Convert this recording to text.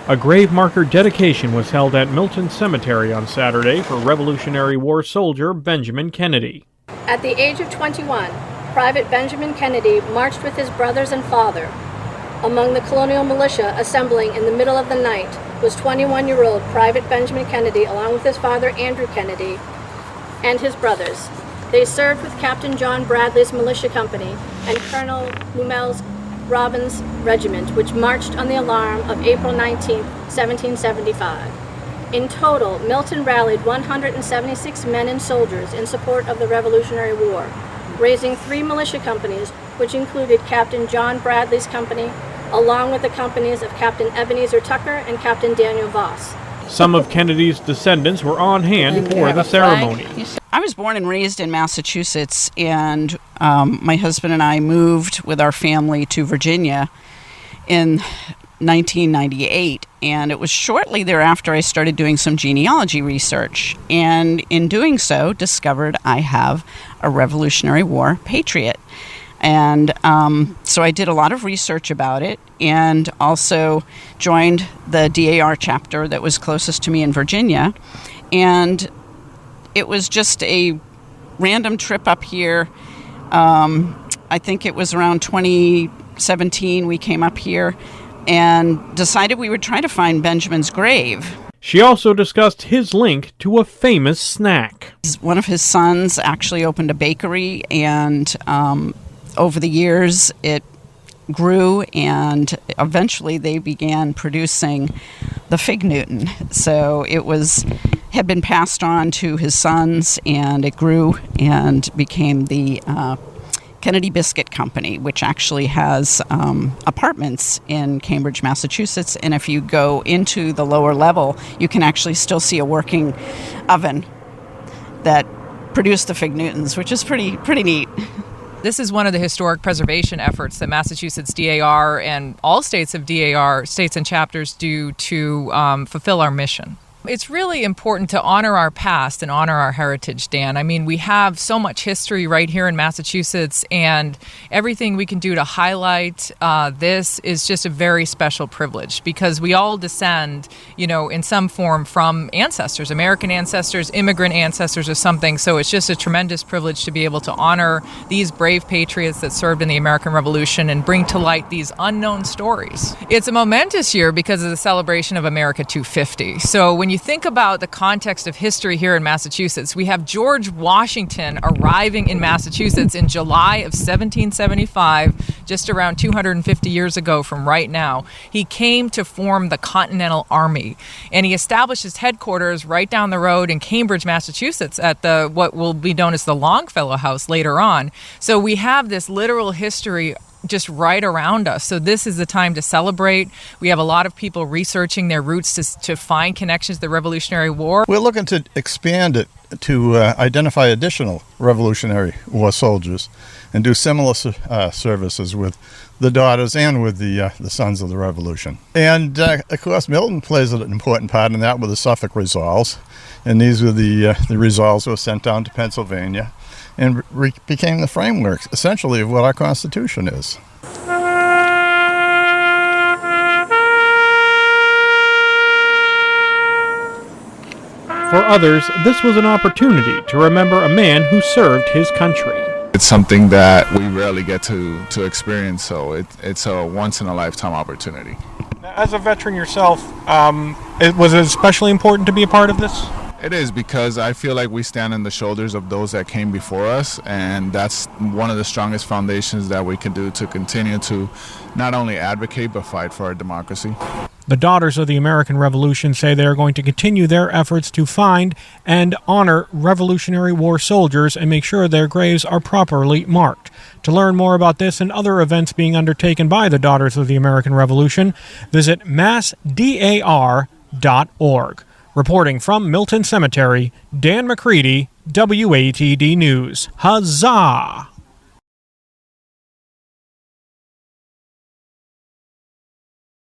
A grave marker dedication was held at Milton Cemetery on Saturday for Revolutionary War soldier Benjamin Kennedy. At the age of 21, Private Benjamin Kennedy marched with his brothers and father. Among the colonial militia assembling in the middle of the night was 21-year-old Private Benjamin Kennedy along with his father Andrew Kennedy and his brothers. They served with Captain John Bradley's militia company and Colonel Lumel's Robbins Regiment, which marched on the alarm of April 19, 1775. In total, Milton rallied 176 men and soldiers in support of the Revolutionary War, raising 3 militia companies, which included Captain John Bradley's company, along with the companies of Captain Ebenezer Tucker and Captain Daniel Voss. Some of Kennedy's descendants were on hand for the ceremony. I was born and raised in Massachusetts, and my husband and I moved with our family to Virginia in 1998, and it was shortly thereafter I started doing some genealogy research, and in doing so discovered I have a Revolutionary War patriot. And so I did a lot of research about it and also joined the DAR chapter that was closest to me in Virginia. And it was just a random trip up here. I think it was around 2017 we came up here and decided we would try to find Benjamin's grave. She also discussed his link to a famous snack. One of his sons actually opened a bakery, and over the years it grew, and eventually they began producing the Fig Newton. So it had been passed on to his sons, and it grew and became the Kennedy Biscuit Company, which actually has apartments in Cambridge, Massachusetts. And if you go into the lower level, you can actually still see a working oven that produced the Fig Newtons, which is pretty neat. This is one of the historic preservation efforts that Massachusetts DAR and all states of DAR, states and chapters, do to fulfill our mission. It's really important to honor our past and honor our heritage, Dan. I mean, we have so much history right here in Massachusetts, and everything we can do to highlight this is just a very special privilege, because we all descend, in some form from ancestors, American ancestors, immigrant ancestors or something. So it's just a tremendous privilege to be able to honor these brave patriots that served in the American Revolution and bring to light these unknown stories. It's a momentous year because of the celebration of America 250. So when you think about the context of history here in Massachusetts, we have George Washington arriving in Massachusetts in July of 1775, just around 250 years ago from right now. He came to form the Continental Army, and he established his headquarters right down the road in Cambridge, Massachusetts at what will be known as the Longfellow House later on. So we have this literal history just right around us. So this is the time to celebrate. We have a lot of people researching their roots to find connections to the Revolutionary War. We're looking to expand it to identify additional Revolutionary War soldiers and do similar services with the daughters and with the sons of the Revolution. And of course, Milton plays an important part in that with the Suffolk Resolves. And these were the resolves that were sent down to Pennsylvania and became the framework, essentially, of what our Constitution is. For others, this was an opportunity to remember a man who served his country. It's something that we rarely get to experience, so it's a once-in-a-lifetime opportunity. As a veteran yourself, was it especially important to be a part of this? It is, because I feel like we stand on the shoulders of those that came before us, and that's one of the strongest foundations that we can do to continue to not only advocate but fight for our democracy. The Daughters of the American Revolution say they are going to continue their efforts to find and honor Revolutionary War soldiers and make sure their graves are properly marked. To learn more about this and other events being undertaken by the Daughters of the American Revolution, visit massdar.org. Reporting from Milton Cemetery, Dan McCready, WATD News. Huzzah!